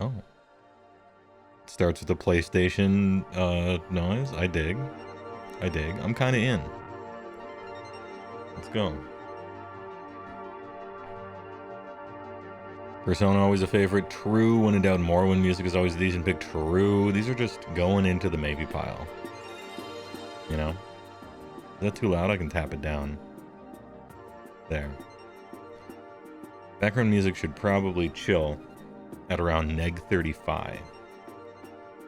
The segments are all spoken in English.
Oh. Starts with the PlayStation noise. I dig. I'm kind of in. Let's go. Persona always a favorite. True. When in doubt, Morrowind music is always a decent pick. True. These are just going into the maybe pile. You know? Is that too loud? I can tap it down. There. Background music should probably chill at around neg 35.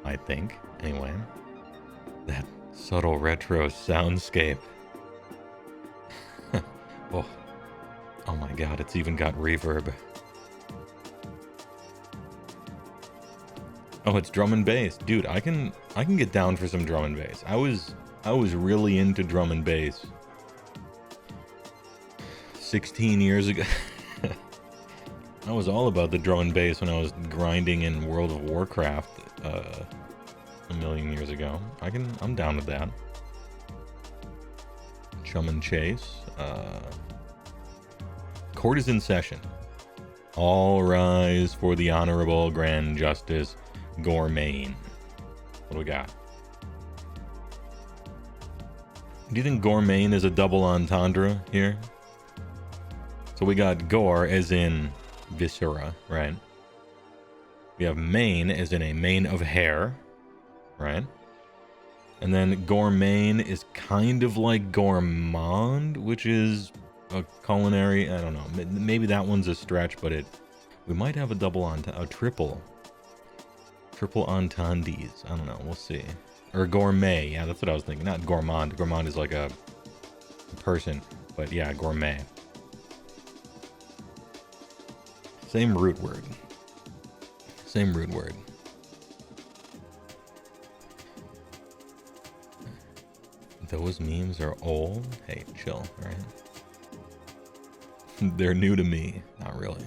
I think. Anyway. That subtle retro soundscape. Oh my god, it's even got reverb. Oh, it's drum and bass. Dude, I can get down for some drum and bass. I was really into drum and bass 16 years ago. I was all about the drum and bass when I was grinding in World of Warcraft a million years ago. I'm down with that. Chum and Chase. Court is in session. All rise for the Honorable Grand Justice Gormain. What do we got? Do you think Gormain is a double entendre here? So we got gore as in viscera, right? We have mane as in a mane of hair, right? And then Gormain is kind of like gourmand, which is a culinary, I don't know, maybe that one's a stretch, but we might have a triple entendres. I don't know, we'll see. Or gourmet, yeah, that's what I was thinking. Not gourmand. Gourmand is like a person, but yeah, gourmet. Same root word. Those memes are old? Hey, chill, right? They're new to me. Not really.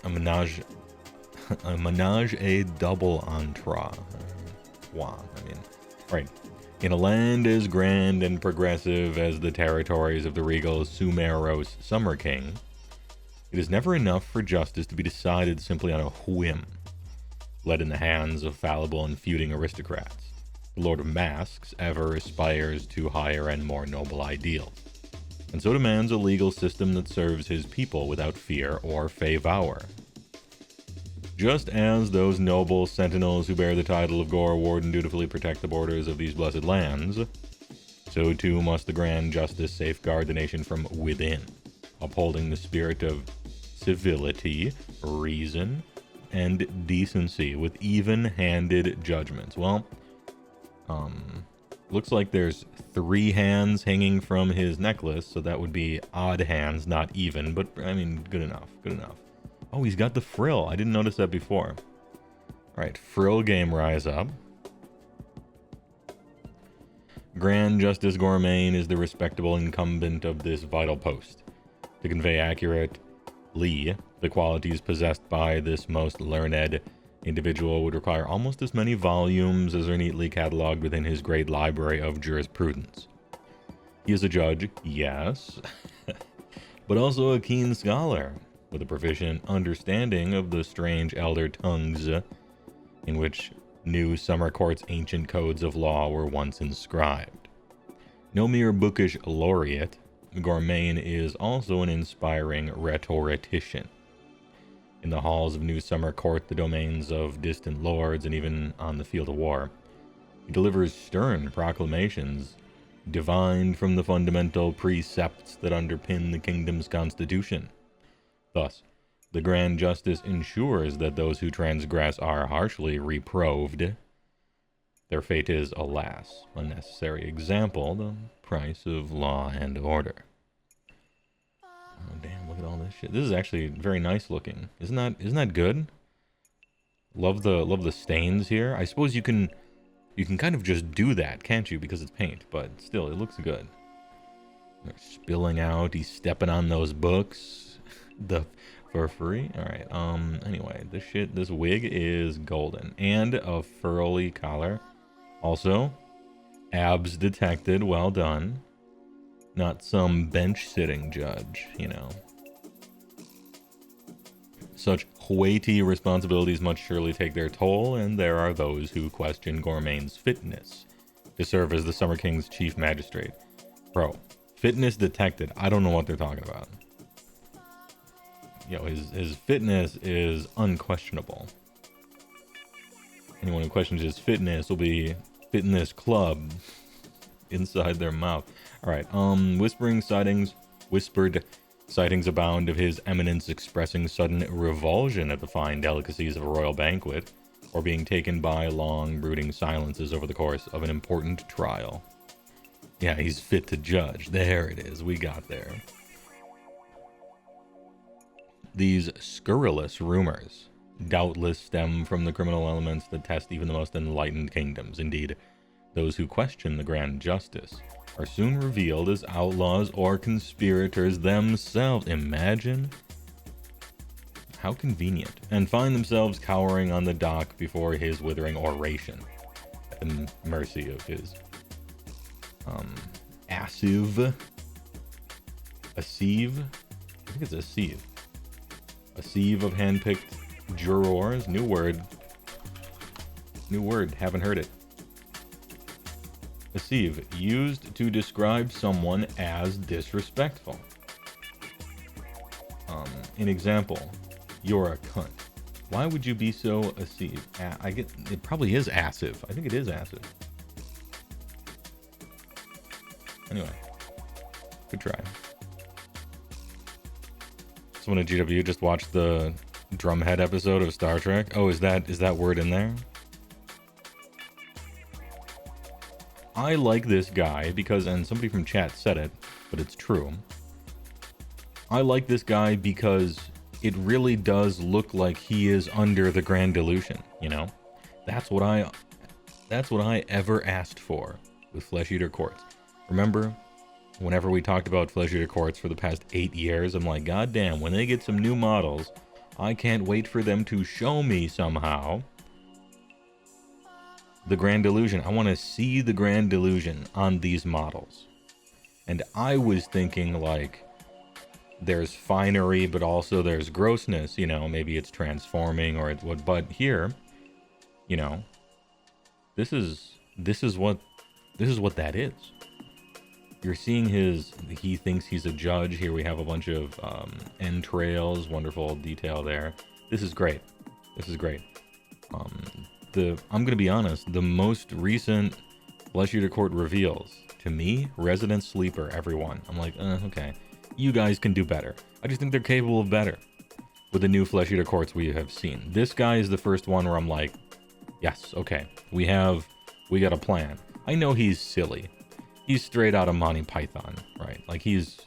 A menage a double entra. Right. In a land as grand and progressive as the territories of the regal Sumeros Summer King, it is never enough for justice to be decided simply on a whim, led in the hands of fallible and feuding aristocrats. The Lord of Masks ever aspires to higher and more noble ideals, and so demands a legal system that serves his people without fear or favor. Just as those noble sentinels who bear the title of Gore Warden dutifully protect the borders of these blessed lands, so too must the Grand Justice safeguard the nation from within, upholding the spirit of civility, reason, and decency with even-handed judgments. Well, looks like there's 3 hands hanging from his necklace, so that would be odd hands, not even, but I mean, good enough. Oh, he's got the frill. I didn't notice that before. Alright, frill game rise up. Grand Justice Gormain is the respectable incumbent of this vital post. To convey accurately the qualities possessed by this most learned individual would require almost as many volumes as are neatly cataloged within his great library of jurisprudence. He is a judge, yes, but also a keen scholar, with a proficient understanding of the strange elder tongues in which New Summer Court's ancient codes of law were once inscribed. No mere bookish laureate, Gormain is also an inspiring rhetorician. In the halls of New Summer Court, the domains of distant lords, and even on the field of war, he delivers stern proclamations divined from the fundamental precepts that underpin the kingdom's constitution. Thus, the Grand Justice ensures that those who transgress are harshly reproved. Their fate is, alas, a necessary example, the price of law and order. Oh damn, look at all this shit. This is actually very nice looking. Isn't that good? Love the stains here. I suppose you can kind of just do that, can't you? Because it's paint, but still, it looks good. They're spilling out. He's stepping on those books. For free. All right. Anyway, this wig is golden and a furly collar. Also, abs detected. Well done. Not some bench sitting judge, you know. Such weighty responsibilities must surely take their toll, and there are those who question Gormain's fitness to serve as the Summer King's chief magistrate. Bro, fitness detected. I don't know what they're talking about. Yo, his fitness is unquestionable. Anyone who questions his fitness will be fit in this club inside their mouth. All right. Whispered sightings abound of His Eminence expressing sudden revulsion at the fine delicacies of a royal banquet, or being taken by long, brooding silences over the course of an important trial. Yeah, he's fit to judge. There it is. We got there. These scurrilous rumors doubtless stem from the criminal elements that test even the most enlightened kingdoms. Indeed, those who question the grand justice are soon revealed as outlaws or conspirators themselves. Imagine how convenient. And find themselves cowering on the dock before his withering oration, at the mercy of his a sieve. I think it's a sieve. A sieve of handpicked jurors. New word. Haven't heard it. A sieve, used to describe someone as disrespectful. An example, you're a cunt. Why would you be so a sieve? It probably is assive. I think it is assive. Anyway, good try. Someone at GW just watched the Drumhead episode of Star Trek. Oh, is that word in there? I like this guy because, and somebody from chat said it, but it's true. I like this guy because it really does look like he is under the Grand Delusion, you know? That's what I ever asked for with Flesh Eater Quartz. Remember, whenever we talked about Flesh Eater Quartz for the past 8 years, I'm like, God damn, when they get some new models, I can't wait for them to show me somehow the Grand Delusion. I want to see the Grand Delusion on these models. And I was thinking, like, there's finery, but also there's grossness, you know, maybe it's transforming or it's what, but here, you know, this is what that is. You're seeing he thinks he's a judge. Here we have a bunch of entrails, wonderful detail there. This is great. I'm gonna be honest, the most recent Flesh Eater Court reveals, to me, Resident Sleeper, everyone. I'm like, okay, you guys can do better. I just think they're capable of better with the new Flesh Eater Courts we have seen. This guy is the first one where I'm like, yes, okay, we got a plan. I know he's silly. He's straight out of Monty Python, right? Like he's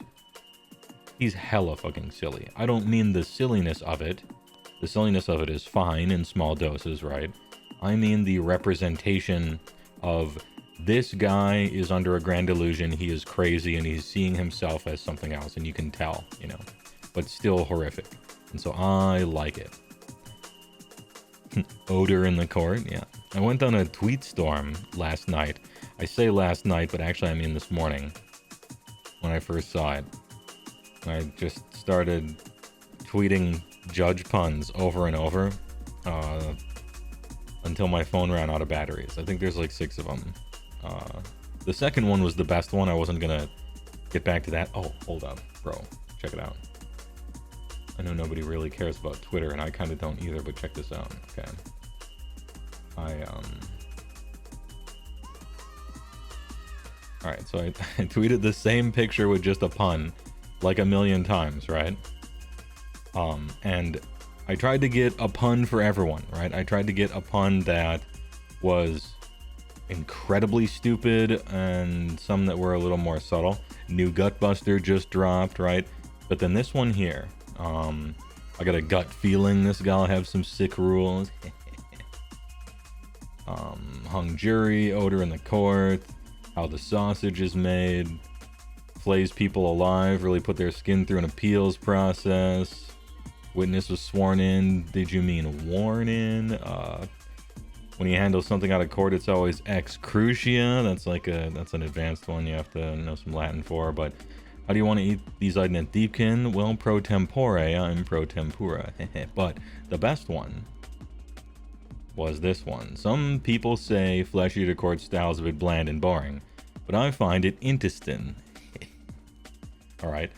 hella fucking silly. I don't mean the silliness of it. The silliness of it is fine in small doses, right? I mean the representation of this guy is under a grand delusion. He is crazy and he's seeing himself as something else, and you can tell, you know, but still horrific. And so I like it. Odor in the court, yeah. I went on a tweet storm last night. I say last night, but actually I mean this morning when I first saw it. I just started tweeting judge puns over and over until my phone ran out of batteries. I think there's like 6 of them. The second one was the best one. I wasn't gonna get back to that. Oh, hold up, bro. Check it out. I know nobody really cares about Twitter, and I kind of don't either, but check this out. Okay. Alright, so I tweeted the same picture with just a pun like a million times, right? And I tried to get a pun for everyone, right? I tried to get a pun that was incredibly stupid and some that were a little more subtle. New Gutbuster just dropped, right? But then this one here, I got a gut feeling this guy'll have some sick rules. Hung jury, odor in the court, how the sausage is made, flays people alive, really put their skin through an appeals process. Witness was sworn in. Did you mean worn in? When you handle something out of court, it's always ex crucia. That's an advanced one you have to know some Latin for. But How do you want to eat these Idnet Deepkin? Well, pro tempore, I'm pro tempura. But the best one was this one. Some people say Flesh Eater Court style is a bit bland and boring, but I find it interesting. Alright.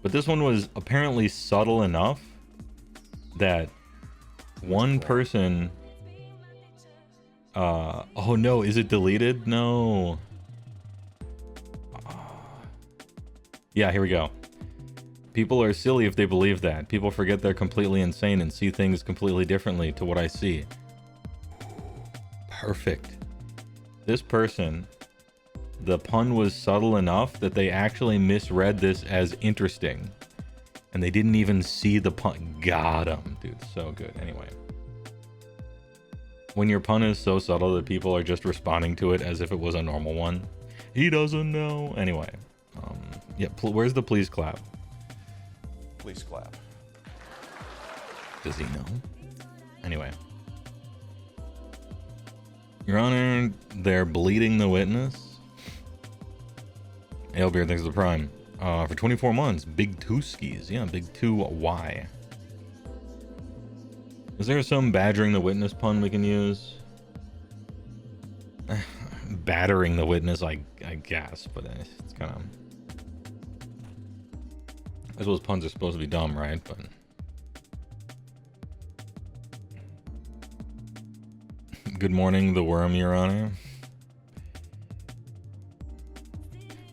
But this one was apparently subtle enough that one person... oh no, is it deleted? No. Yeah, here we go. People are silly if they believe that. People forget they're completely insane and see things completely differently to what I see. Perfect. This person, the pun was subtle enough that they actually misread this as interesting. And they didn't even see the pun. Got him, dude. So good. Anyway. When your pun is so subtle that people are just responding to it as if it was a normal one. He doesn't know. Anyway. Yeah, where's the please clap? Please clap. Does he know? Anyway. Your Honor, they're bleeding the witness. Alebeard, thanks for the prime. For 24 months, Big Two Skis. Yeah, Big 2Y. Is there some badgering the witness pun we can use? Battering the witness, I guess, but it's kind of... I suppose puns are supposed to be dumb, right? But... Good morning, the worm, Your Honor.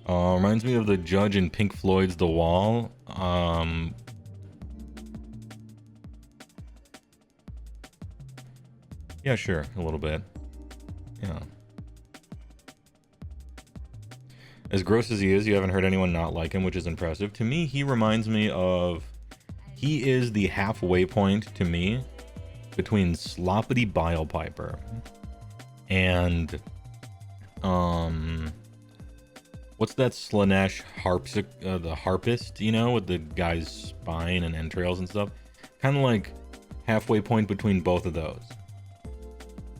Reminds me of the judge in Pink Floyd's The Wall. Yeah, sure, a little bit. Yeah. As gross as he is, you haven't heard anyone not like him, which is impressive. To me, he reminds me of... He is the halfway point, to me, between Sloppity Bilepiper and... What's that Slanesh the harpist, you know, with the guy's spine and entrails and stuff? Kind of like halfway point between both of those.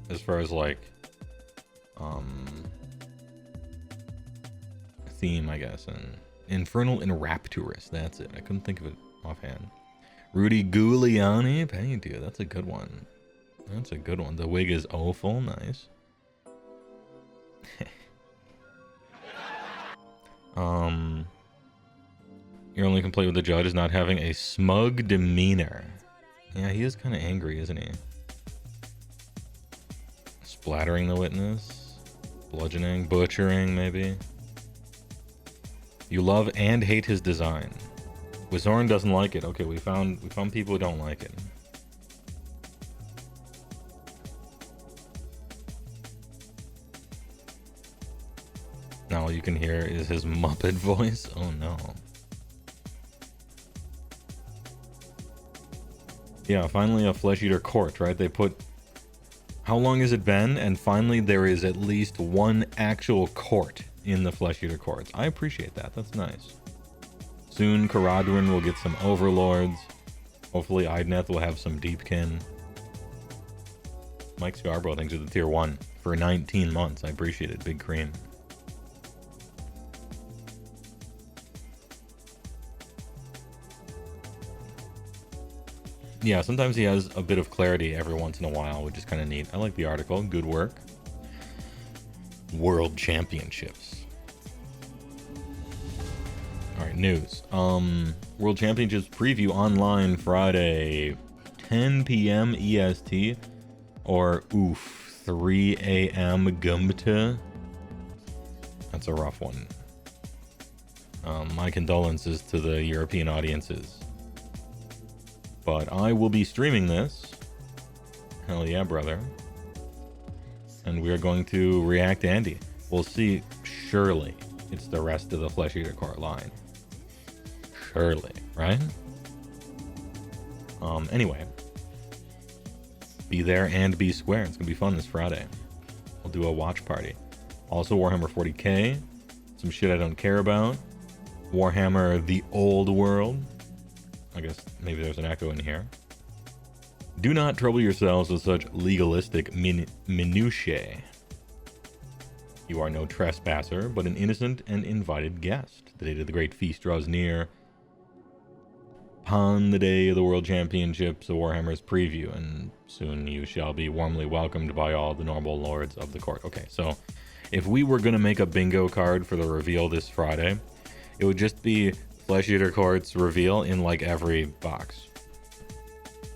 As far as like, theme, I guess, and Infernal and Rapturous. That's it. I couldn't think of it offhand. Rudy Giuliani. Hey, dude, that's a good one. That's a good one. The wig is awful. Nice. Your only complaint with the judge is not having a smug demeanor. Yeah, he is kind of angry, isn't he? Splattering the witness, bludgeoning, butchering, maybe. You love and hate his design. Wizoran doesn't like it. Okay, we found people who don't like it. Now all you can hear is his Muppet voice. Oh no. Yeah, finally a Flesh Eater Court, right? They put... How long has it been? And finally there is at least one actual court in the Flesh Eater Courts. I appreciate that. That's nice. Soon Caradhran will get some overlords. Hopefully Idneth will have some Deepkin. Mike Scarborough, thanks for the tier 1 for 19 months. I appreciate it. Big cream. Yeah, sometimes he has a bit of clarity every once in a while, which is kind of neat. I like the article. Good work. World Championships. Alright, news. World Championships preview online Friday, 10 p.m. EST, or 3 a.m. GMT. That's a rough one. My condolences to the European audiences. But I will be streaming this. Hell yeah, brother. And we are going to react to Andy. We'll see. Surely it's the rest of the Flesh Eater Court line. Surely, right? Anyway. Be there and be square. It's going to be fun this Friday. We'll do a watch party. Also Warhammer 40k. Some shit I don't care about. Warhammer The Old World. I guess maybe there's an echo in here. Do not trouble yourselves with such legalistic minutiae. You are no trespasser, but an innocent and invited guest. The date of the great feast draws near. Upon the day of the World Championships, the Warhammer's preview, and soon you shall be warmly welcomed by all the noble lords of the court. Okay, so if we were going to make a bingo card for the reveal this Friday, it would just be Flesh Eater Court's reveal in like every box.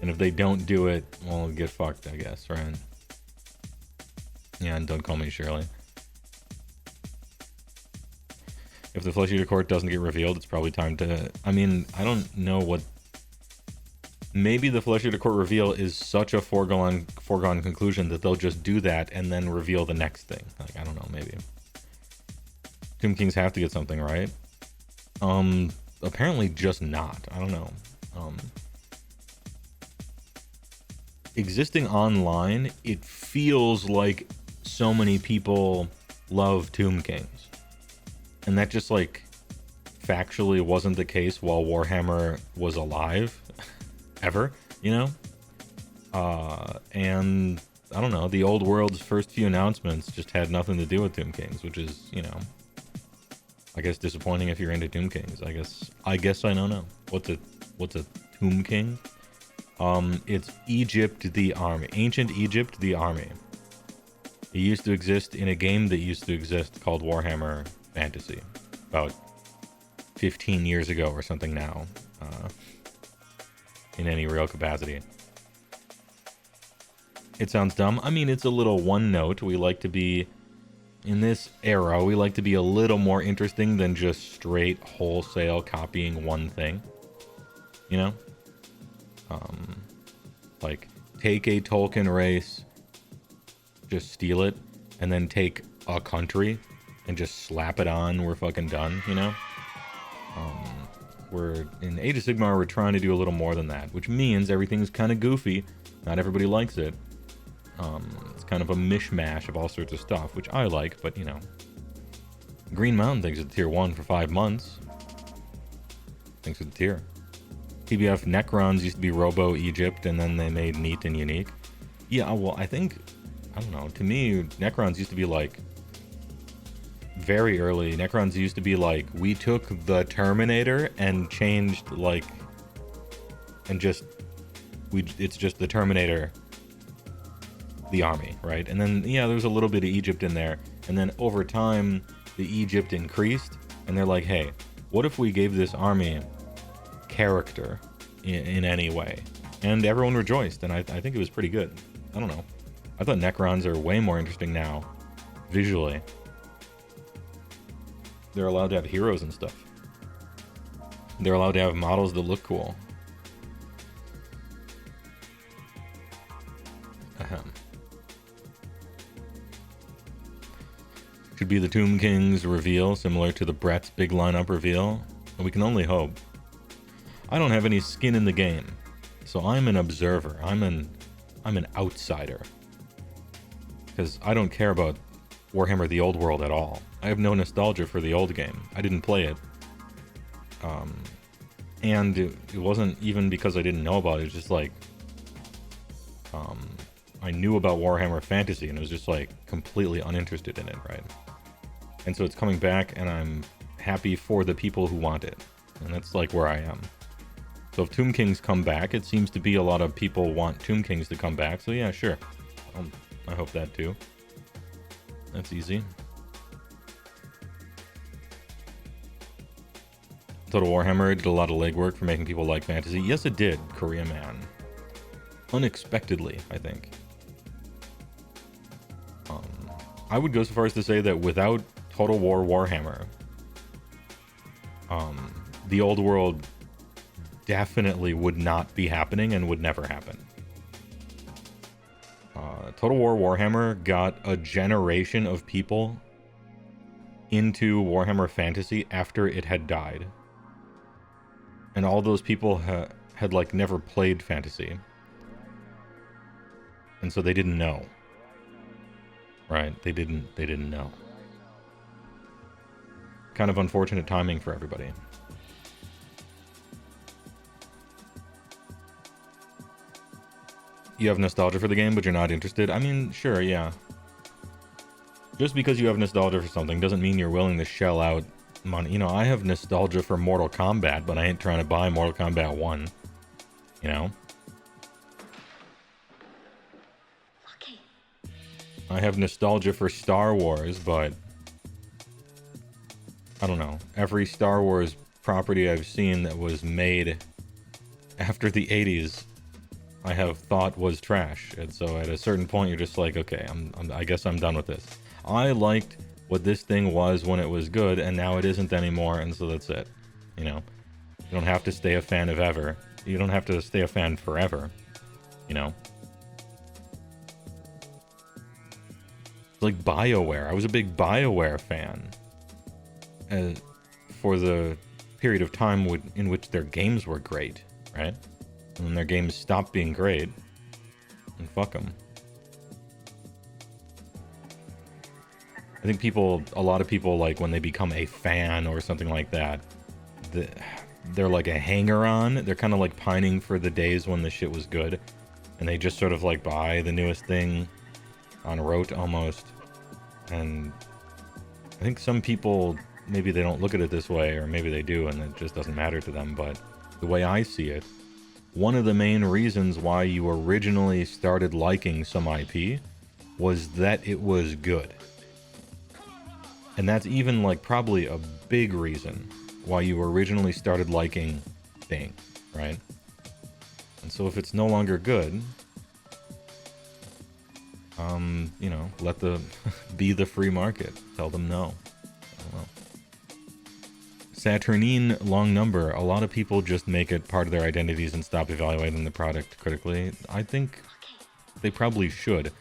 And if they don't do it, well, get fucked, I guess, right? Yeah, and don't call me Shirley. If the Flesh Eater Court doesn't get revealed, it's probably time to... I mean, I don't know what... Maybe the Flesh Eater Court reveal is such a foregone conclusion that they'll just do that and then reveal the next thing. Like, I don't know, maybe. Tomb Kings have to get something, right? Apparently just not. I don't know. Existing online, it feels like so many people love Tomb Kings. And that just, like, factually wasn't the case while Warhammer was alive. Ever, you know? And, I don't know, the old world's first few announcements just had nothing to do with Tomb Kings, which is, you know, I guess disappointing if you're into Tomb Kings. I guess I don't know. What's a Tomb King? It's Egypt the Army. Ancient Egypt the Army. It used to exist in a game that used to exist called Warhammer Fantasy about 15 years ago or something now, in any real capacity. It sounds dumb. I mean, it's a little one note. We like to be, in this era, we like to be a little more interesting than just straight wholesale copying one thing, you know? Like, take a Tolkien race, just steal it, and then take a country and just slap it on. We're fucking done, you know? We're in Age of Sigmar, we're trying to do a little more than that, which means everything's kind of goofy. Not everybody likes it. It's kind of a mishmash of all sorts of stuff, which I like, but you know. Green Mountain thinks it's tier 1 for 5 months. Thanks for the tier. TBF Necrons used to be Robo Egypt, and then they made Neat and Unique. Yeah, well, I don't know, to me, Necrons used to be like, very early, Necrons used to be like, we took the Terminator and changed, like, and just, it's just the Terminator, the army, right? And then, yeah, there's a little bit of Egypt in there, and then over time, the Egypt increased, and they're like, hey, what if we gave this army character in any way? And everyone rejoiced, and I think it was pretty good. I don't know. I thought Necrons are way more interesting now, visually. They're allowed to have heroes and stuff. They're allowed to have models that look cool. Ahem. Should be the Tomb Kings reveal, similar to the Brett's big lineup reveal. We can only hope. I don't have any skin in the game, so I'm an observer. I'm an outsider. Because I don't care about Warhammer the Old World at all. I have no nostalgia for the old game. I didn't play it. And it wasn't even because I didn't know about it. It was just like, I knew about Warhammer Fantasy and it was just like completely uninterested in it, right? And so it's coming back and I'm happy for the people who want it. And that's like where I am. So if Tomb Kings come back, it seems to be a lot of people want Tomb Kings to come back. So yeah, sure. I hope that too. That's easy. Total Warhammer did a lot of legwork for making people like fantasy. Yes, it did, Korea Man. Unexpectedly, I think. I would go so far as to say that without Total War Warhammer, the old world definitely would not be happening and would never happen. Total War Warhammer got a generation of people into Warhammer Fantasy after it had died. And all those people had like never played Fantasy. And so they didn't know. Right? They didn't know. Kind of unfortunate timing for everybody. You have nostalgia for the game, but you're not interested? I mean, sure, yeah. Just because you have nostalgia for something doesn't mean you're willing to shell out money. You know, I have nostalgia for Mortal Kombat, but I ain't trying to buy Mortal Kombat 1. You know? Okay. I have nostalgia for Star Wars, but I don't know. Every Star Wars property I've seen that was made after the 80s, I have thought was trash. And so at a certain point, you're just like, okay, I guess I'm done with this. I liked what this thing was when it was good, and now it isn't anymore, and so that's it. You know? You don't have to stay a fan of ever. You don't have to stay a fan forever. You know? Like BioWare. I was a big BioWare fan. For the period of time in which their games were great, right? And when their games stopped being great, and fuck them. I think a lot of people, like, when they become a fan or something like that, they're like a hanger-on. They're kind of like pining for the days when the shit was good, and they just sort of like buy the newest thing on rote almost. And I think some people, maybe they don't look at it this way, or maybe they do and it just doesn't matter to them, but the way I see it, one of the main reasons why you originally started liking some IP was that it was good. And that's even like probably a big reason why you originally started liking things, right? And so if it's no longer good, you know, let the be the free market. Tell them no. I don't know. Saturnine long number. A lot of people just make it part of their identities and stop evaluating the product critically. I think they probably should.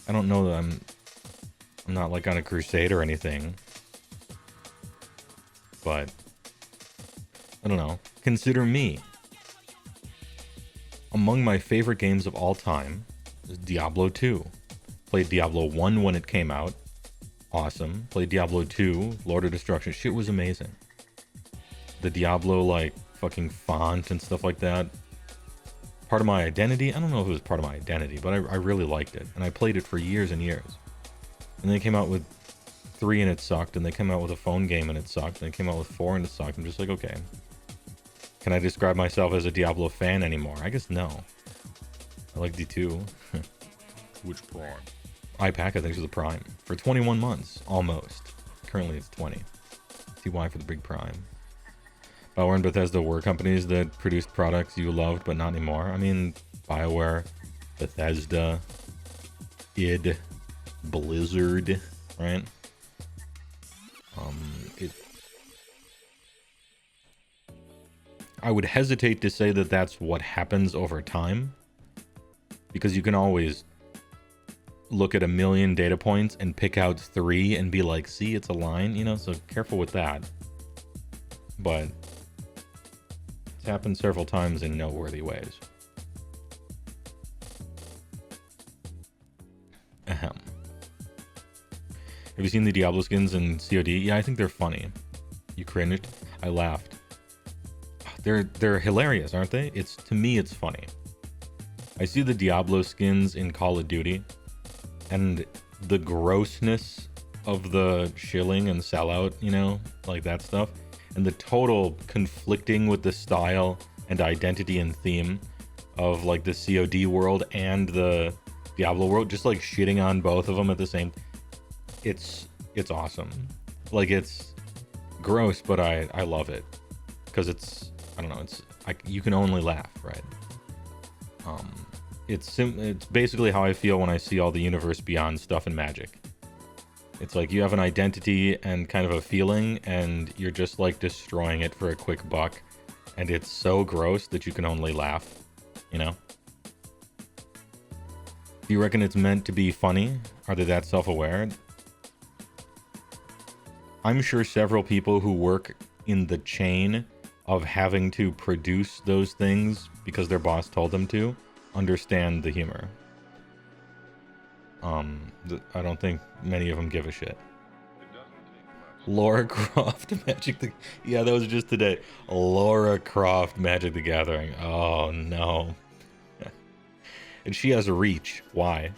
I don't know that I'm not like on a crusade or anything, but I don't know. Consider me. Among my favorite games of all time is Diablo 2. Played Diablo 1 when it came out. Awesome. Played Diablo 2, Lord of Destruction. Shit was amazing. The Diablo, like, fucking font and stuff like that. Part of my identity? I don't know if it was part of my identity, but I really liked it. And I played it for years and years. And they came out with 3 and it sucked. And they came out with a phone game and it sucked. And they came out with 4 and it sucked. I'm just like, okay. Can I describe myself as a Diablo fan anymore? I guess no. I like D2. Which Prime? iPack, I think, is the Prime. For 21 months, almost. Currently, it's 20. TY for the big Prime. BioWare and Bethesda were companies that produced products you loved, but not anymore. I mean, BioWare, Bethesda, id, Blizzard, right? I would hesitate to say that that's what happens over time, because you can always look at a million data points and pick out 3 and be like, see, it's a line, you know, so careful with that. But it's happened several times in noteworthy ways. Ahem. Have you seen the Diablo skins in COD? Yeah, I think they're funny. You cringed? I laughed. They're hilarious, aren't they? To me, it's funny. I see the Diablo skins in Call of Duty, and the grossness of the shilling and sellout, you know, like that stuff, and the total conflicting with the style and identity and theme of like the COD world and the Diablo world, just like shitting on both of them at the same. It's awesome. Like, it's gross, but I love it because it's, I don't know, you can only laugh, right? It's basically how I feel when I see all the Universe Beyond stuff in Magic. It's like you have an identity and kind of a feeling, and you're just like destroying it for a quick buck, and it's so gross that you can only laugh, you know? Do you reckon it's meant to be funny? Are they that self-aware? I'm sure several people who work in the chain of having to produce those things because their boss told them to understand the humor. I don't think many of them give a shit. Laura Croft Magic yeah, that was just today. Laura Croft Magic the Gathering. Oh no. And she has a reach. Why?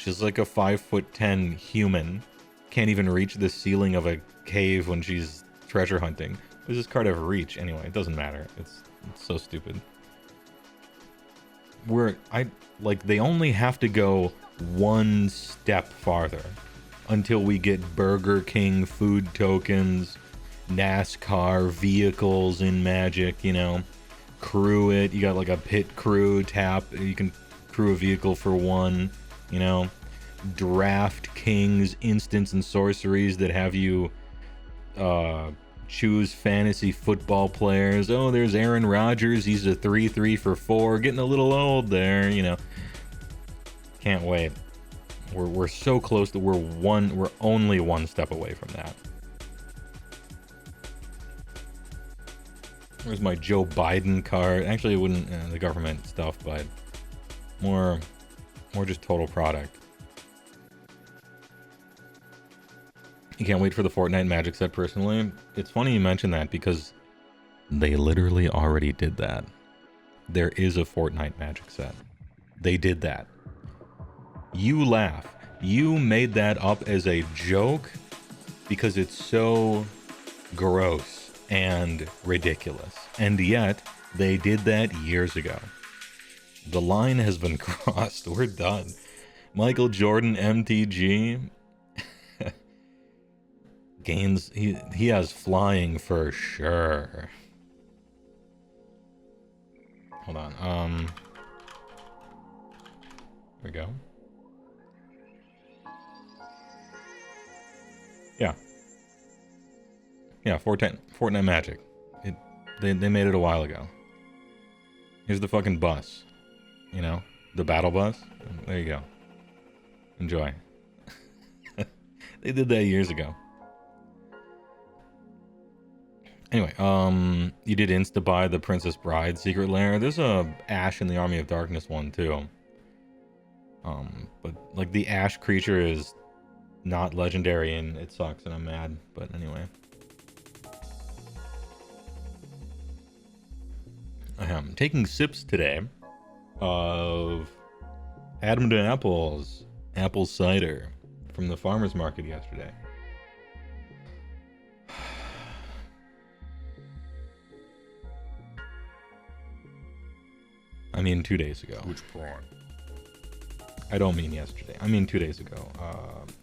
She's like a 5'10" human. Can't even reach the ceiling of a cave when she's treasure hunting. Does this card have reach? Anyway, it doesn't matter. It's so stupid. They only have to go one step farther until we get Burger King food tokens, NASCAR vehicles in Magic, you know. Crew it. You got like a pit crew tap. You can crew a vehicle for one, you know. Draft Kings instants and sorceries that have you choose fantasy football players. Oh, there's Aaron Rodgers. He's a 3-3 for 4. Getting a little old there, you know. Can't wait. We're so close that we're only one step away from that. Where's my Joe Biden card? Actually, it wouldn't the government stuff, but more just total product. You can't wait for the Fortnite Magic set personally. It's funny you mention that because they literally already did that. There is a Fortnite Magic set. They did that. You laugh. You made that up as a joke because it's so gross and ridiculous. And yet, they did that years ago. The line has been crossed. We're done. Michael Jordan MTG gains, he has flying for sure. Hold on. Here we go. Yeah, Fortnite Magic. They made it a while ago. Here's the fucking bus. You know, the battle bus. There you go. Enjoy. They did that years ago. Anyway, you did insta-buy the Princess Bride Secret Lair. There's a Ash in the Army of Darkness one too. But like the Ash creature is not legendary and it sucks and I'm mad. But anyway. I am taking sips today of Adam to Apple's apple cider from the farmer's market yesterday. I mean 2 days ago. Which prawn? I don't mean yesterday. I mean 2 days ago.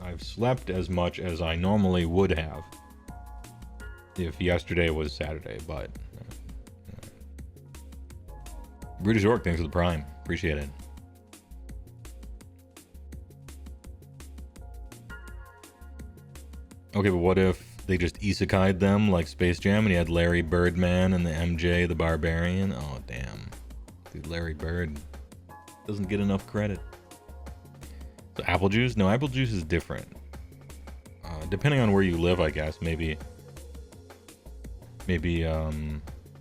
I've slept as much as I normally would have if yesterday was Saturday, but British Orc, thanks for the Prime. Appreciate it. Okay, but what if they just isekai'd them like Space Jam and you had Larry Birdman and the MJ the Barbarian? Oh, damn. Dude, Larry Bird doesn't get enough credit. So apple juice? No, apple juice is different. Depending on where you live, I guess. Maybe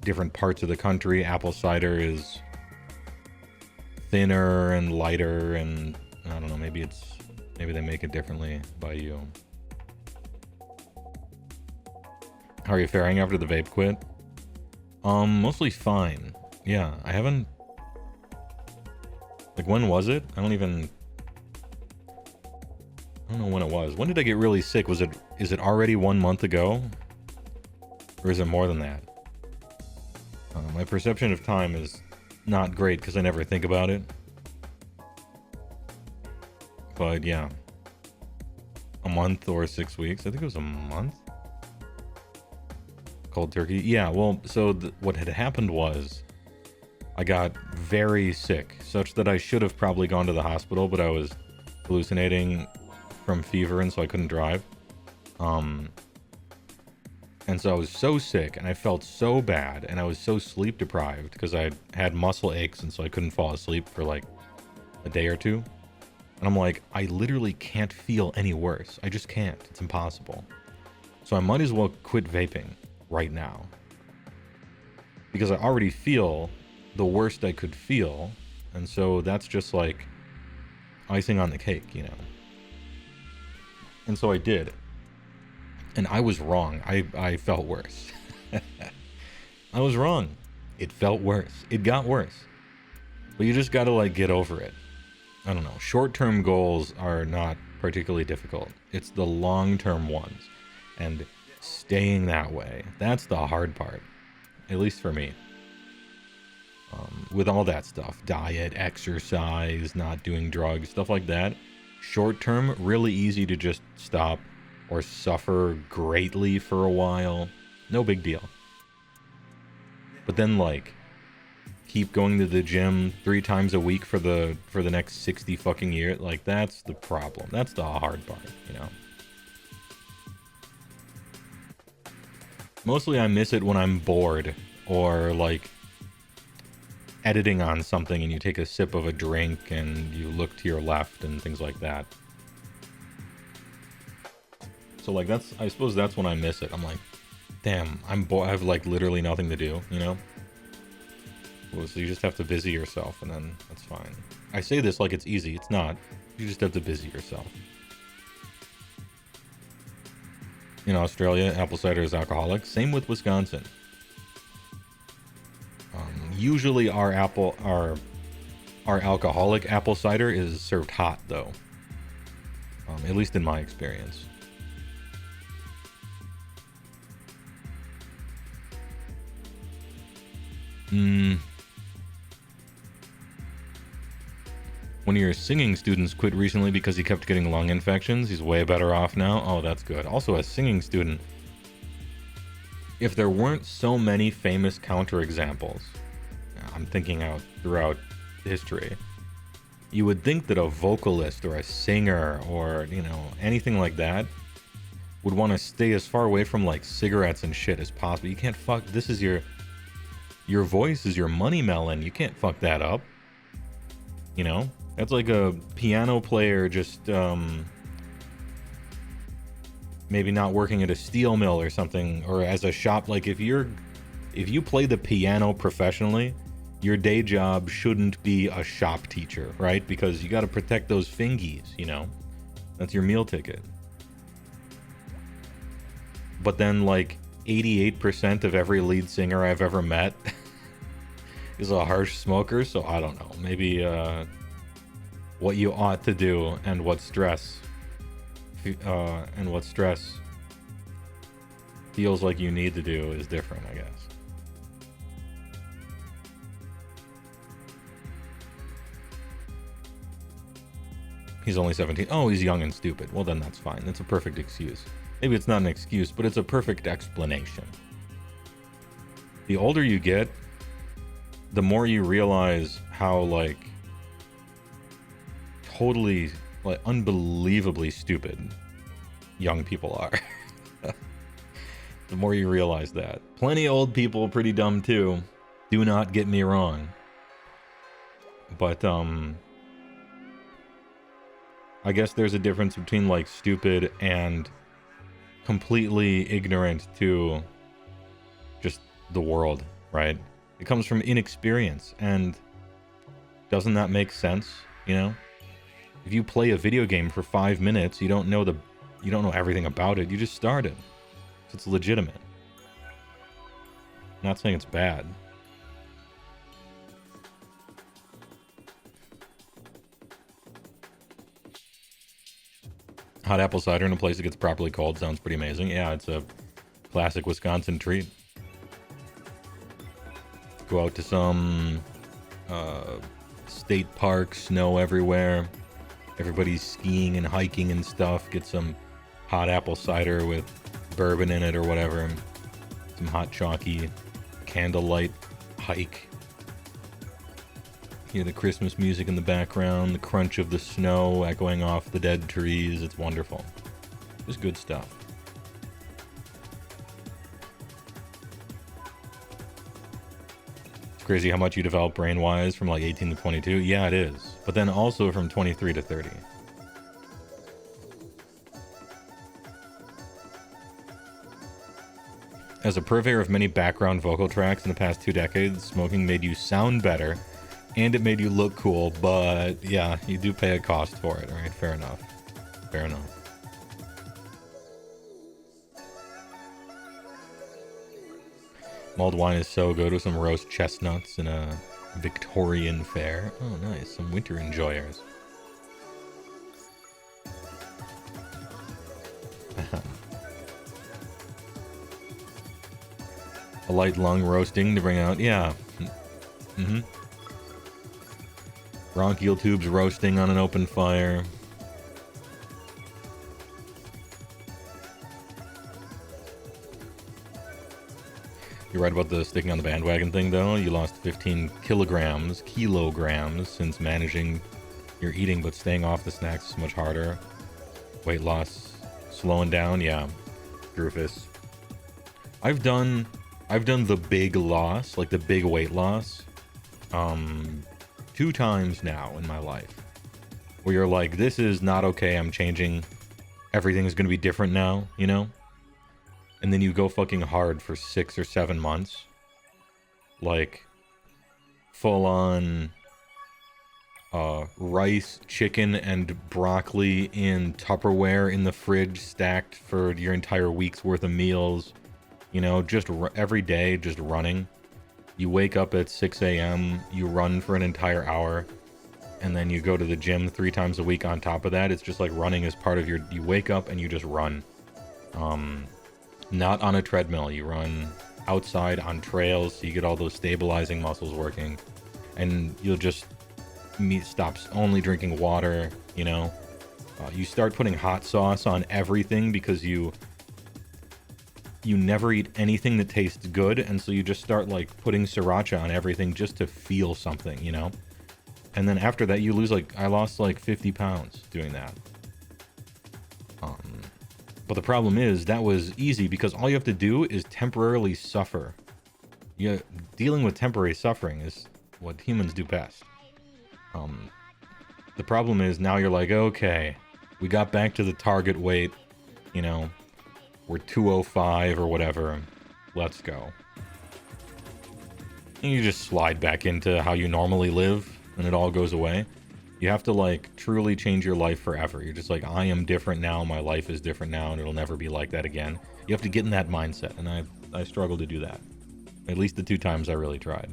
different parts of the country, apple cider is thinner and lighter, and I don't know, maybe they make it differently by you. How are you faring after the vape quit? Mostly fine. Yeah, I haven't, like, when was it? I don't know when it was. When did I get really sick? Is it already 1 month ago? Or is it more than that? My perception of time is not great because I never think about it. But yeah. A month or 6 weeks. I think it was a month. Cold turkey. Yeah, well, so what had happened was I got very sick, such that I should have probably gone to the hospital, but I was hallucinating from fever and so I couldn't drive. And so I was so sick and I felt so bad and I was so sleep deprived because I had muscle aches and so I couldn't fall asleep for like a day or two. And I'm like, I literally can't feel any worse. I just can't. It's impossible. So I might as well quit vaping right now. Because I already feel the worst I could feel. And so that's just like icing on the cake, you know. And so I did. And I was wrong. I felt worse. I was wrong. It felt worse. It got worse. But you just gotta like get over it. I don't know. Short-term goals are not particularly difficult. It's the long-term ones. And staying that way. That's the hard part. At least for me. With all that stuff. Diet, exercise, not doing drugs, stuff like that. Short-term, really easy to just stop or suffer greatly for a while. No big deal. But then, like, keep going to the gym 3 times a week for the next 60 fucking years. Like, that's the problem. That's the hard part, you know? Mostly I miss it when I'm bored or, like, editing on something and you take a sip of a drink and you look to your left and things like that. So, like, I suppose that's when I miss it. I'm like, damn, I'm bored. I have, like, literally nothing to do, you know? Well, so you just have to busy yourself, and then that's fine. I say this like it's easy. It's not. You just have to busy yourself. In Australia, apple cider is alcoholic. Same with Wisconsin. Usually our alcoholic apple cider is served hot, though. At least in my experience. One of your singing students quit recently because he kept getting lung infections. He's way better off now. Oh, that's good. Also, a singing student. If there weren't so many famous counterexamples, I'm thinking out throughout history, you would think that a vocalist or a singer or, you know, anything like that would want to stay as far away from, like, cigarettes and shit as possible. You can't fuck... This is your voice is your money melon. You can't fuck that up. You know? That's like a piano player just, maybe not working at a steel mill or something, or as a shop. Like, if you play the piano professionally, your day job shouldn't be a shop teacher, right? Because you got to protect those fingies, you know? That's your meal ticket. But then, like, 88% of every lead singer I've ever met is a harsh smoker, so I don't know. Maybe, what you ought to do and what stress feels like you need to do is different, I guess. He's only 17. Oh, he's young and stupid. Well, then that's fine. That's a perfect excuse. Maybe it's not an excuse, but it's a perfect explanation. The older you get, the more you realize how, like, totally, like, unbelievably stupid young people are. The more you realize that. Plenty of old people pretty dumb too. Do not get me wrong. But, I guess there's a difference between, like, stupid and completely ignorant to just the world, right? It comes from inexperience, and doesn't that make sense, you know? If you play a video game for 5 minutes, you don't know everything about it. You just started. So it's legitimate. I'm not saying it's bad. Hot apple cider in a place that gets properly cold sounds pretty amazing. Yeah, it's a classic Wisconsin treat. Go out to some state park, snow everywhere. Everybody's skiing and hiking and stuff. Get some hot apple cider with bourbon in it or whatever. Some hot chalky candlelight hike. Hear the Christmas music in the background, the crunch of the snow echoing off the dead trees. It's wonderful. Just good stuff. It's crazy how much you develop brain-wise from like 18 to 22. Yeah, it is. But then also from 23 to 30. As a purveyor of many background vocal tracks in the past 2 decades, smoking made you sound better, and it made you look cool, but yeah, you do pay a cost for it, right? Fair enough. Fair enough. Mulled wine is so good with some roast chestnuts and a Victorian fare. Oh, nice. Some winter enjoyers. A light lung roasting to bring out, yeah. Mm-hmm. Bronchial tubes roasting on an open fire. You're right about the sticking on the bandwagon thing, though. You lost 15 kilograms since managing your eating, but staying off the snacks is much harder. Weight loss slowing down, yeah. Rufus. I've done the big loss, like the big weight loss, 2 times now in my life, where you're like, this is not okay. I'm changing. Everything's gonna be different now, you know. And then you go fucking hard for 6 or 7 months. Like, full on rice, chicken, and broccoli in Tupperware in the fridge, stacked for your entire week's worth of meals. You know, just every day, just running. You wake up at 6 a.m., you run for an entire hour, and then you go to the gym 3 times a week on top of that. It's just like running is part of your... You wake up and you just run. Not on a treadmill. You run outside on trails, so you get all those stabilizing muscles working. And you'll just stop only drinking water, you know. You start putting hot sauce on everything because you never eat anything that tastes good, and so you just start like putting sriracha on everything just to feel something, you know. And then after that, you lose I lost like 50 pounds doing that. But the problem is that was easy because all you have to do is temporarily suffer. Dealing with temporary suffering is what humans do best. The problem is now you're like, okay, we got back to the target weight, you know, we're 205 or whatever, let's go. And you just slide back into how you normally live and it all goes away. You have to like truly change your life forever. You're just like, I am different now, my life is different now, and it'll never be like that again. You have to get in that mindset, and I struggled to do that. At least the 2 times I really tried.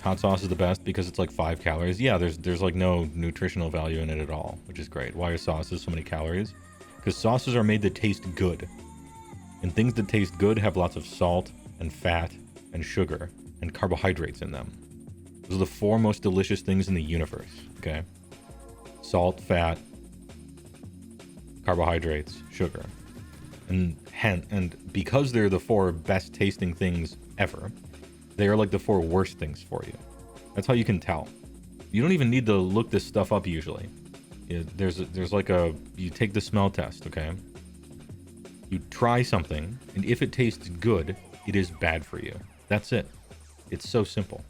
Hot sauce is the best because it's like 5 calories. Yeah, there's like no nutritional value in it at all, which is great. Why are sauces so many calories? Because sauces are made to taste good. And things that taste good have lots of salt and fat and sugar and carbohydrates in them. Those are the 4 most delicious things in the universe, okay? Salt, fat, carbohydrates, sugar. And because they're the 4 best tasting things ever, they are like the 4 worst things for you. That's how you can tell. You don't even need to look this stuff up usually. There's like you take the smell test, okay? You try something, and if it tastes good, it is bad for you. That's it. It's so simple.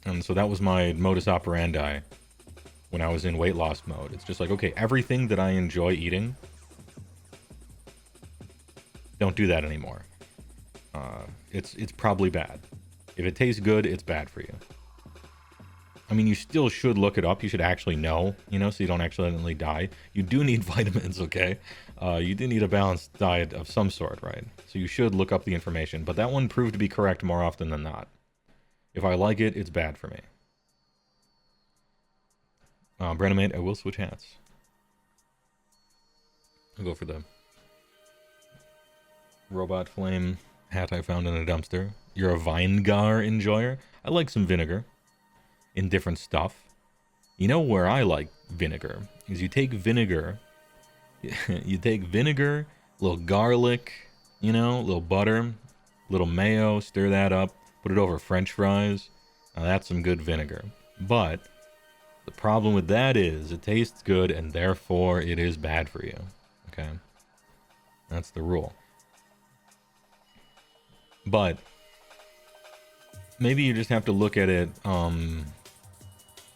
And so that was my modus operandi when I was in weight loss mode. It's just like, okay, everything that I enjoy eating, don't do that anymore. It's probably bad. If it tastes good, it's bad for you. I mean, you still should look it up. You should actually know, you know, so you don't accidentally die. You do need vitamins, okay? You do need a balanced diet of some sort, right? So you should look up the information. But that one proved to be correct more often than not. If I like it, it's bad for me. Brandon, I will switch hats. I'll go for the robot flame hat I found in a dumpster. You're a Vinegar enjoyer? I like some vinegar in different stuff. You know where I like vinegar is you take vinegar, a little garlic, you know, a little butter, a little mayo, stir that up, put it over French fries. Now that's some good vinegar. But the problem with that is it tastes good and therefore it is bad for you. Okay? That's the rule. But maybe you just have to look at it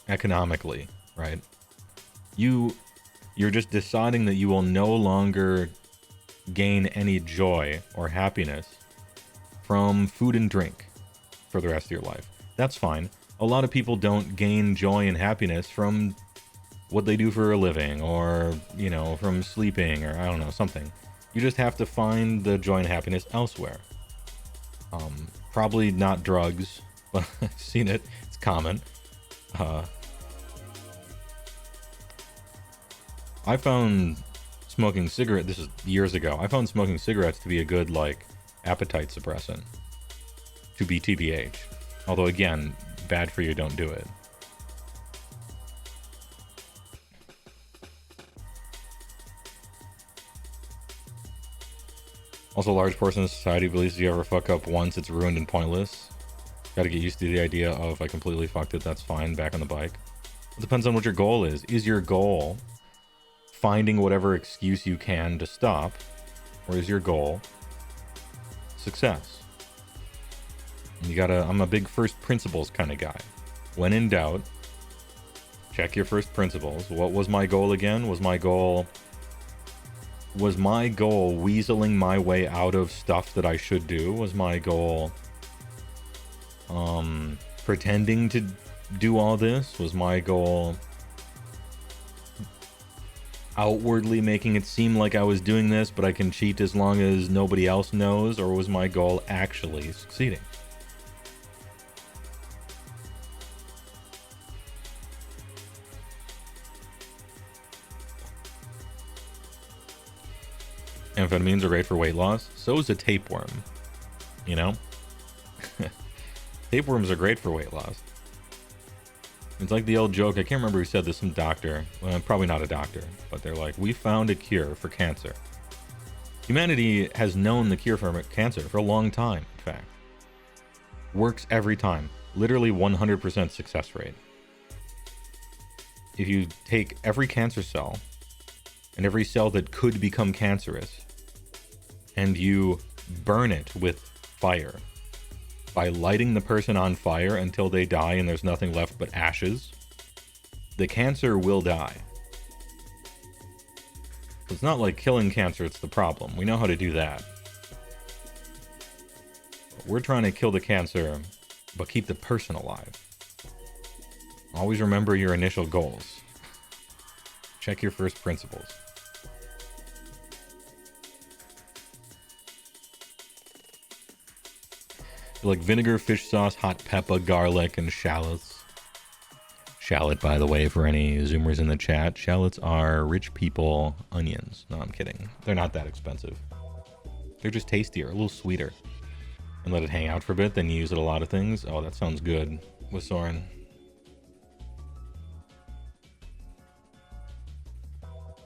economically, right? You're just deciding that you will no longer gain any joy or happiness from food and drink for the rest of your life. That's fine. A lot of people don't gain joy and happiness from what they do for a living, or, you know, from sleeping, or I don't know, something. You just have to find the joy and happiness elsewhere. Probably not drugs, but I've seen it. It's common. I found smoking cigarette. This is years ago. I found smoking cigarettes to be a good like appetite suppressant. To be TBH. Although again, bad for you. Don't do it. Also, a large portion of society believes if you ever fuck up once, it's ruined and pointless. Gotta get used to the idea of I completely fucked it, that's fine, back on the bike. It depends on what your goal is. Is your goal finding whatever excuse you can to stop? Or is your goal success? And you gotta, I'm a big first principles kind of guy. When in doubt, check your first principles. What was my goal again? Was my goal weaseling my way out of stuff that I should do? Was my goal pretending to do all this? Was my goal outwardly making it seem like I was doing this, but I can cheat as long as nobody else knows? Or was my goal actually succeeding? Amphetamines are great for weight loss. So is a tapeworm. You know? Tapeworms are great for weight loss. It's like the old joke. I can't remember who said this. Some doctor. Well, probably not a doctor. But they're like, we found a cure for cancer. Humanity has known the cure for cancer for a long time, in fact. Works every time. Literally 100% success rate. If you take every cancer cell and every cell that could become cancerous and you burn it with fire by lighting the person on fire until they die and there's nothing left but ashes, the cancer will die. It's not like killing cancer, it's the problem. We know how to do that. But we're trying to kill the cancer, but keep the person alive. Always remember your initial goals. Check your first principles. Like vinegar, fish sauce, hot pepper, garlic, and shallots. Shallot, by the way, for any Zoomers in the chat, shallots are rich people onions. No, I'm kidding. They're not that expensive. They're just tastier, a little sweeter. And let it hang out for a bit, then you use it a lot of things. Oh, that sounds good with Soren.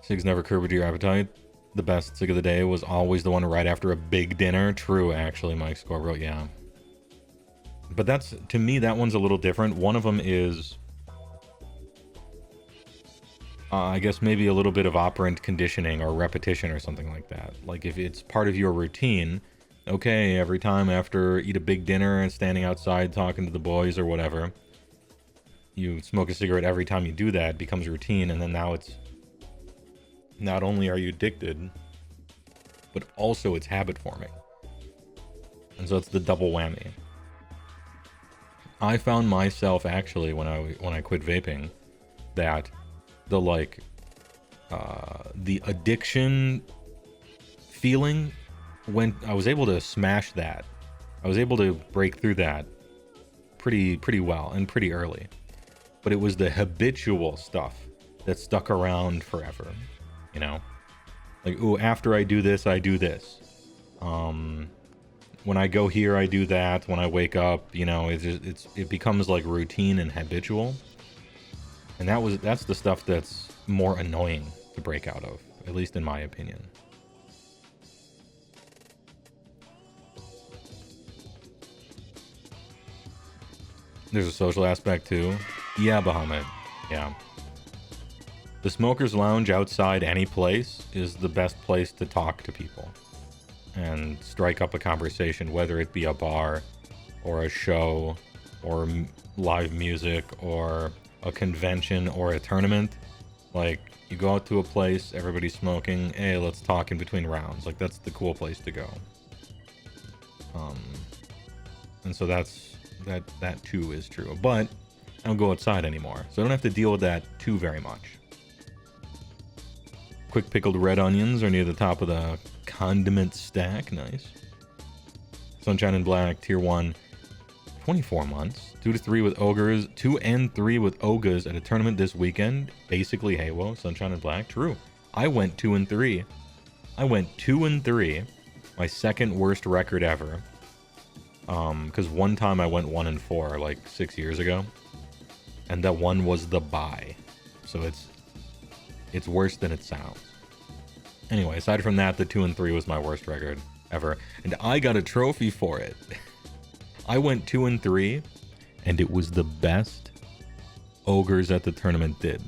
Cigs never curbed your appetite. The best cig of the day was always the one right after a big dinner. True, actually, Mike Score wrote, yeah. But that's, to me, that one's a little different. One of them is, I guess maybe a little bit of operant conditioning or repetition or something like that. Like if it's part of your routine, okay, every time after eat a big dinner and standing outside talking to the boys or whatever, you smoke a cigarette every time you do that, it becomes routine, and then now it's, not only are you addicted, but also it's habit forming. And so it's the double whammy. I found myself actually when I quit vaping that the the addiction feeling, when I was able to smash that, I was able to break through that pretty well and pretty early. But it was the habitual stuff that stuck around forever, you know? Like, ooh, after I do this, I do this. When I go here, I do that. When I wake up, you know, it becomes like routine and habitual. And that's the stuff that's more annoying to break out of, at least in my opinion. There's a social aspect too. Yeah, Bahamut. Yeah. The smoker's lounge outside any place is the best place to talk to people and strike up a conversation, whether it be a bar or a show or live music or a convention or a tournament. Like, you go out to a place, everybody's smoking, hey, let's talk in between rounds. Like, that's the cool place to go. And so that too is true. But I don't go outside anymore, so I don't have to deal with that too very much. Quick pickled red onions are near the top of the condiment stack. Nice. Sunshine and Black, tier 1. 24 months. 2 to 3 with ogres. 2 and 3 with ogres at a tournament this weekend. Basically Heywoah, Sunshine and Black. True. I went 2 and 3. I went 2 and 3. My second worst record ever. Because one time I went 1 and 4, like 6 years ago. And that one was the bye. So it's worse than it sounds. Anyway, aside from that, the 2 and 3 was my worst record ever. And I got a trophy for it. I went 2 and 3, and it was the best ogres at the tournament did.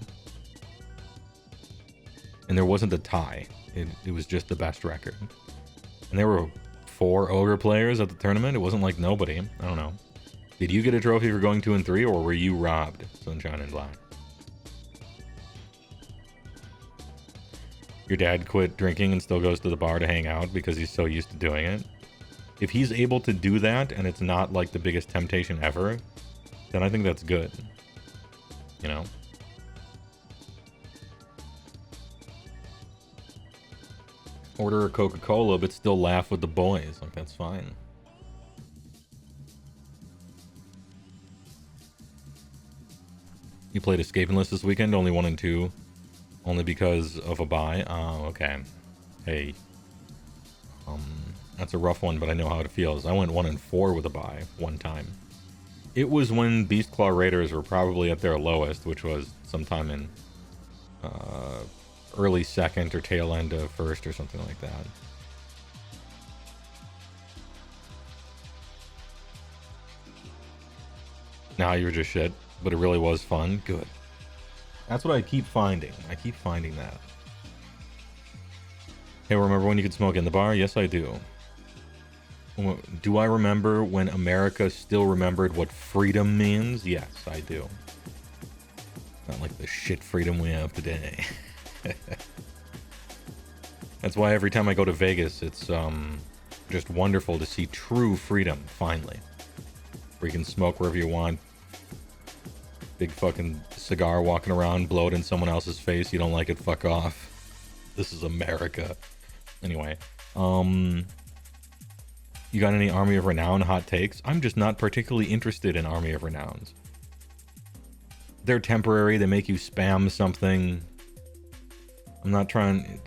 And there wasn't a tie. It was just the best record. And there were 4 ogre players at the tournament. It wasn't like nobody. I don't know. Did you get a trophy for going 2 and 3, or were you robbed, Sunshine and Black? Your dad quit drinking and still goes to the bar to hang out because he's so used to doing it. If he's able to do that and it's not like the biggest temptation ever, then I think that's good. You know? Order a Coca-Cola but still laugh with the boys. Like, that's fine. You played Escaping List this weekend, only 1 and 2. Only because of a bye? Oh, okay. Hey. That's a rough one, but I know how it feels. I went 1 and 4 with a bye one time. It was when Beastclaw Raiders were probably at their lowest, which was sometime in early second or tail end of first or something like that. Nah, you were just shit, but it really was fun. Good. That's what I keep finding. I keep finding that. Hey, remember when you could smoke in the bar? Yes, I do. Do I remember when America still remembered what freedom means? Yes, I do. Not like the shit freedom we have today. That's why every time I go to Vegas, it's just wonderful to see true freedom, finally. Where you can smoke wherever you want. Big fucking cigar walking around, blow it in someone else's face. You don't like it, fuck off. This is America. Anyway, you got any Army of Renown hot takes? I'm just not particularly interested in Army of Renowns. They're temporary. They make you spam something. I'm not trying...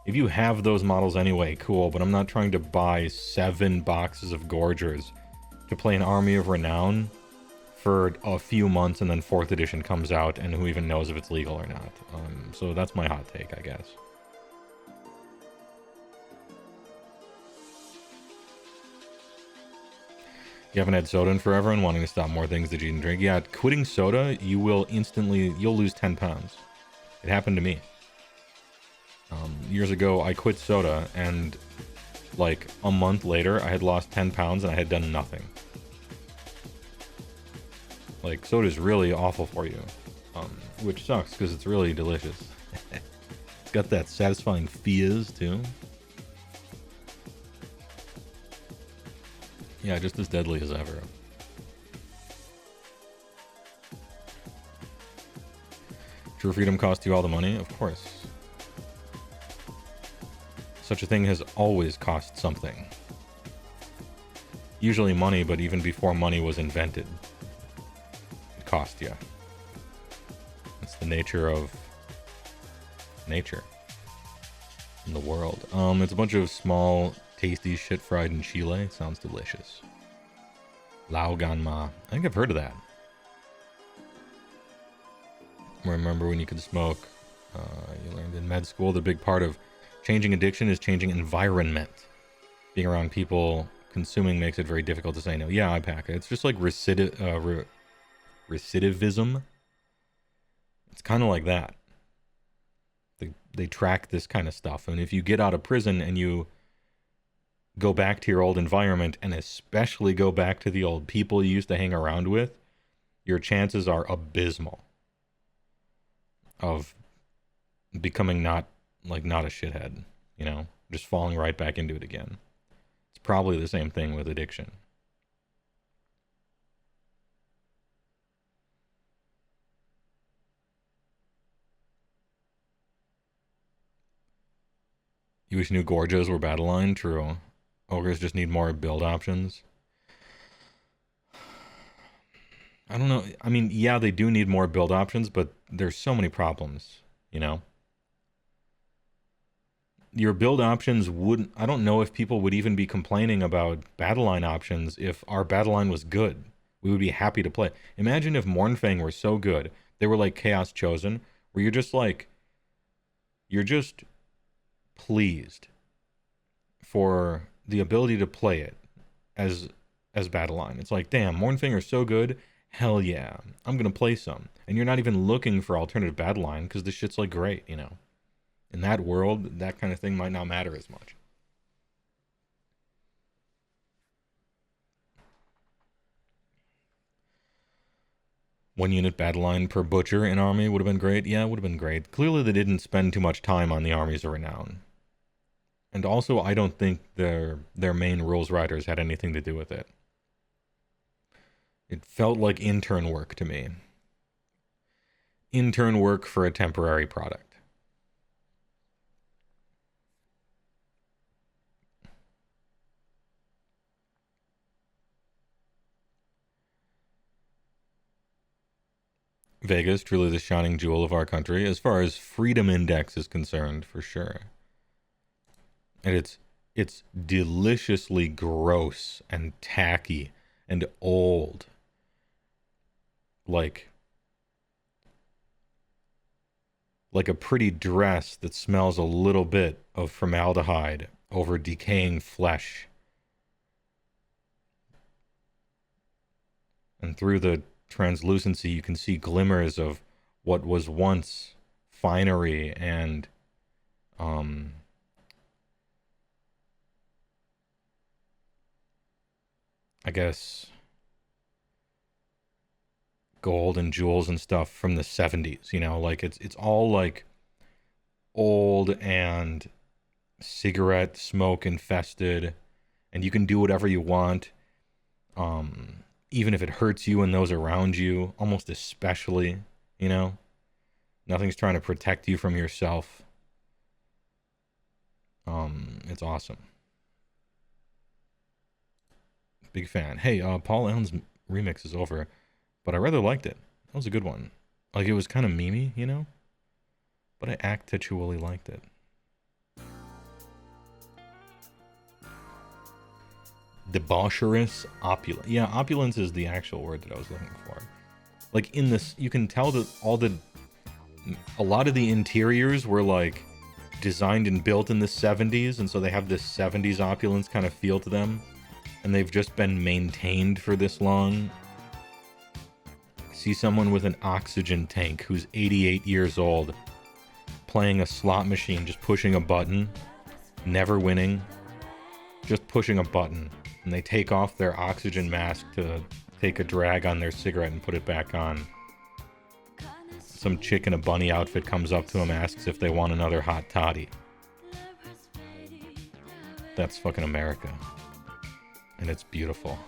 If you have those models anyway, cool, but I'm not trying to buy 7 boxes of Gorgers to play an Army of Renown for a few months, and then 4th edition comes out, and who even knows if it's legal or not. So that's my hot take, I guess. You haven't had soda in forever and wanting to stop more things that you didn't drink. Yeah, quitting soda, you'll lose 10 pounds. It happened to me. Years ago, I quit soda, and like a month later, I had lost 10 pounds and I had done nothing. Like, soda's really awful for you, which sucks because it's really delicious. It's got that satisfying fizz too. Yeah, just as deadly as ever. True freedom cost you all the money? Of course. Such a thing has always cost something. Usually money, but even before money was invented, it cost you. It's the nature of nature in the world. It's a bunch of small, tasty shit fried in Chile. Sounds delicious. Lao Ganma. I think I've heard of that. Remember when you could smoke? You learned in med school the big part of changing addiction is changing environment. Being around people consuming makes it very difficult to say no. Yeah, I pack it. It's just like recidivism. It's kind of like that. They track this kind of stuff. And if you get out of prison and you go back to your old environment, and especially go back to the old people you used to hang around with, your chances are abysmal of becoming not a shithead, you know, just falling right back into it again. It's probably the same thing with addiction. You wish new Gorgas were battle line? True. Ogres just need more build options. I don't know. I mean, yeah, they do need more build options, but there's so many problems, you know? Your build options wouldn't. I don't know if people would even be complaining about battle line options if our battle line was good. We would be happy to play. Imagine if Mornfang were so good. They were like Chaos Chosen, where you're just pleased for the ability to play it as battle line. It's like, damn, Mornfang are so good. Hell yeah, I'm gonna play some. And you're not even looking for alternative battle line because this shit's like great, you know. In that world, that kind of thing might not matter as much. One unit battle line per butcher in army would have been great. Yeah, it would have been great. Clearly, they didn't spend too much time on the armies of renown. And also, I don't think their main rules writers had anything to do with it. It felt like intern work to me. Intern work for a temporary product. Vegas, truly the shining jewel of our country, as far as freedom index is concerned, for sure. And it's deliciously gross and tacky and old. Like a pretty dress that smells a little bit of formaldehyde over decaying flesh. And through the translucency, you can see glimmers of what was once finery and I guess gold and jewels and stuff from the 70s, you know, like it's all like old and cigarette smoke infested, and you can do whatever you want, even if it hurts you and those around you, almost especially, you know. Nothing's trying to protect you from yourself. It's awesome. Big fan. Hey, Paul Allen's remix is over, but I rather liked it. That was a good one. Like, it was kind of memey, you know, but I actually liked it. Debaucherous opulence. Yeah, opulence is the actual word that I was looking for. Like, in this, you can tell that a lot of the interiors were like designed and built in the 70s, and so they have this 70s opulence kind of feel to them, and they've just been maintained for this long. See someone with an oxygen tank who's 88 years old playing a slot machine, just pushing a button, never winning, just pushing a button, and they take off their oxygen mask to take a drag on their cigarette and put it back on. Some chick in a bunny outfit comes up to him, asks if they want another hot toddy. That's fucking America. And it's beautiful.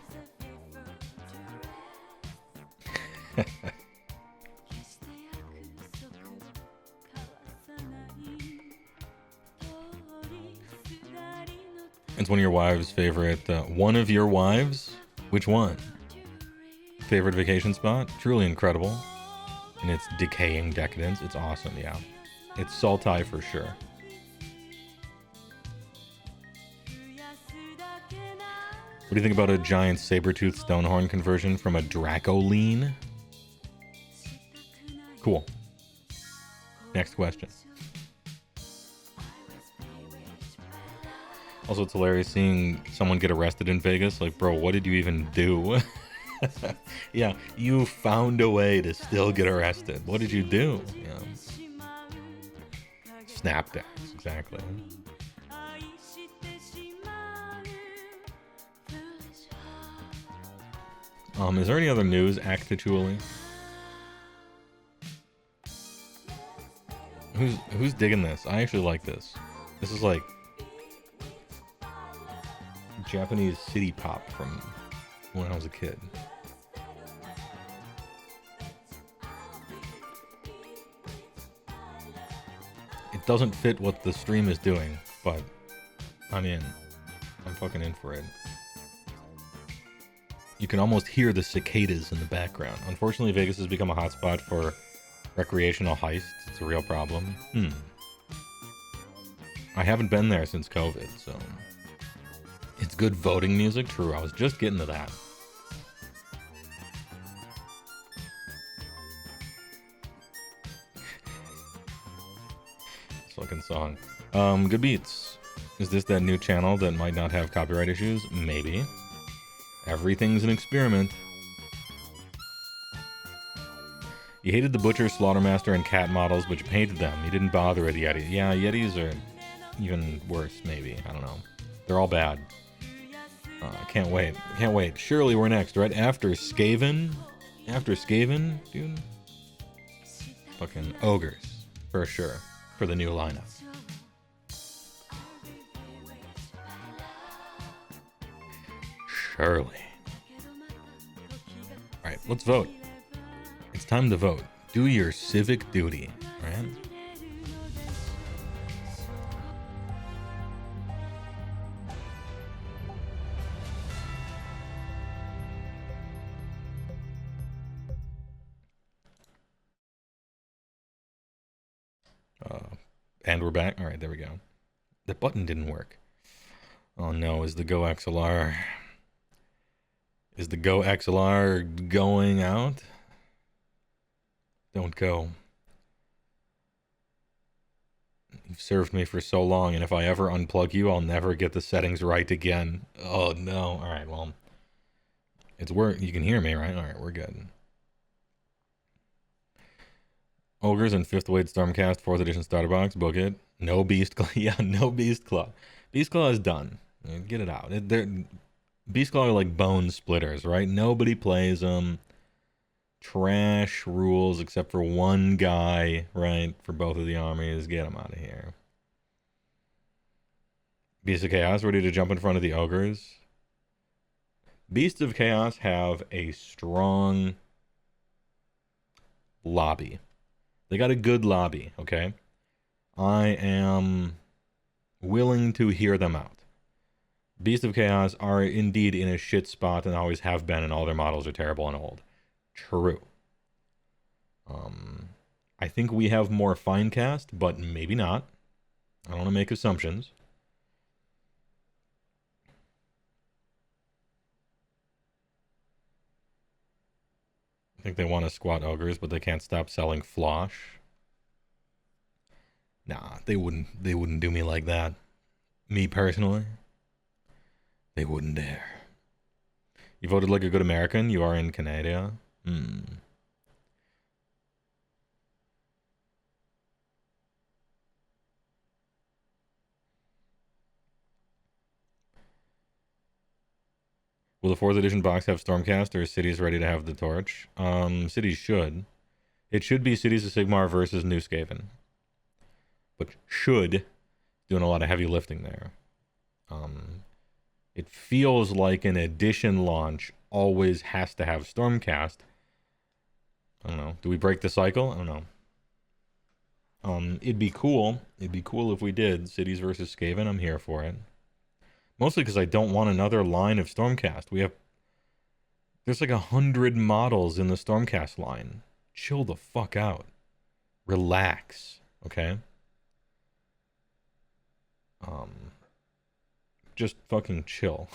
It's one of your wives' favorite. One of your wives? Which one? Favorite vacation spot? Truly incredible. In its decaying decadence. It's awesome, yeah. It's Saltai for sure. What do you think about a giant saber-toothed stonehorn conversion from a Dracoline? Cool. Next question. Also, it's hilarious seeing someone get arrested in Vegas. Like, bro, what did you even do? Yeah, you found a way to still get arrested. What did you do? Yeah. Snapbacks, exactly. Is there any other news, actually? Who's digging this? I actually like this. This is like Japanese city pop from when I was a kid. It doesn't fit what the stream is doing, but I'm in. I'm fucking in for it. You can almost hear the cicadas in the background. Unfortunately, Vegas has become a hotspot for recreational heists. It's a real problem. I haven't been there since COVID, so... It's good voting music? True, I was just getting to that. This fucking song. Good beats. Is this that new channel that might not have copyright issues? Maybe. Everything's an experiment. You hated the Butcher, Slaughtermaster, and Cat models, but you painted them. You didn't bother with Yeti. Yeah, Yetis are even worse, maybe. I don't know. They're all bad. Can't wait. Can't wait. Surely we're next, right? After Skaven? After Skaven, dude? Fucking ogres. For sure. For the new lineup. Surely. Alright, let's vote. It's time to vote. Do your civic duty, right? And we're back. Alright, there we go. The button didn't work. Oh no, is the Go XLR... Is the Go XLR going out? Don't go. You've served me for so long, and if I ever unplug you, I'll never get the settings right again. Oh no. Alright, well... It's work. You can hear me, right? Alright, we're good. Ogres and 5th Wade Stormcast 4th Edition Starter Box. Book it. No Beast Claw. Yeah, no Beast Claw. Beast Claw is done. Get it out. Beast Claw are like bone splitters, right? Nobody plays them. Trash rules except for one guy, right? For both of the armies. Get them out of here. Beasts of Chaos ready to jump in front of the ogres. Beasts of Chaos have a strong lobby. They got a good lobby, okay? I am willing to hear them out. Beasts of Chaos are indeed in a shit spot and always have been, and all their models are terrible and old. True. I think we have more Finecast, but maybe not. I don't want to make assumptions. I think they want to squat ogres, but they can't stop selling Flosh. Nah, they wouldn't do me like that. Me personally, they wouldn't dare. You voted like a good American. You are in Canada. Will the 4th edition box have Stormcast, or is Cities ready to have the torch? Cities should. It should be Cities of Sigmar versus New Skaven. But should, doing a lot of heavy lifting there. It feels like an edition launch always has to have Stormcast. I don't know. Do we break the cycle? I don't know. It'd be cool. It'd be cool if we did. Cities versus Skaven. I'm here for it. Mostly because I don't want another line of Stormcast. There's like 100 models in the Stormcast line. Chill the fuck out. Relax. Okay? Just fucking chill.